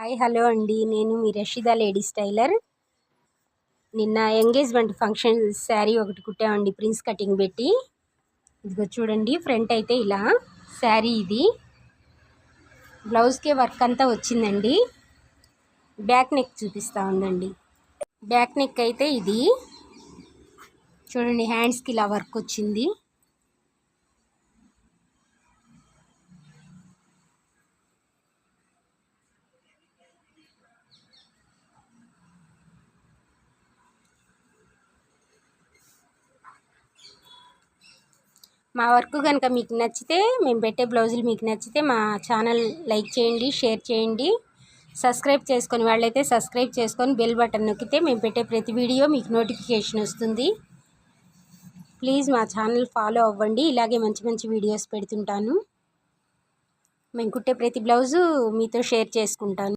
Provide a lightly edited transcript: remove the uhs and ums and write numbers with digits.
Hi hello అండి, నేను మీ Rasheeda ladies tailor. నిన్న ఎంగేజ్మెంట్ ఫంక్షన్ శారీ ఒకటి కుట్టామండి, ప్రిన్స్ కటింగ్ పెట్టి. ఇదిగో చూడండి, ఫ్రంట్ అయితే ఇలా శారీ, ఇది బ్లౌజ్కే వర్క్ అంతా వచ్చిందండి. బ్యాక్ నెక్ చూపిస్తూ ఉందండి. బ్యాక్ నెక్ అయితే ఇది చూడండి, హ్యాండ్స్కి ఇలా వర్క్ వచ్చింది. మా వర్క్ కనుక మీకు నచ్చితే, మేము పెట్టే బ్లౌజులు మీకు నచ్చితే మా ఛానల్ లైక్ చేయండి, షేర్ చేయండి. సబ్స్క్రైబ్ చేసుకొని వాళ్ళైతే సబ్స్క్రైబ్ చేసుకొని బెల్ బటన్ నొక్కితే మేము పెట్టే ప్రతి వీడియో మీకు నోటిఫికేషన్ వస్తుంది. ప్లీజ్ మా ఛానల్ ఫాలో అవ్వండి, ఇలాగే మంచి మంచి వీడియోస్ పెడుతుంటాను. మేము కుట్టే ప్రతి బ్లౌజు మీతో షేర్ చేసుకుంటాను.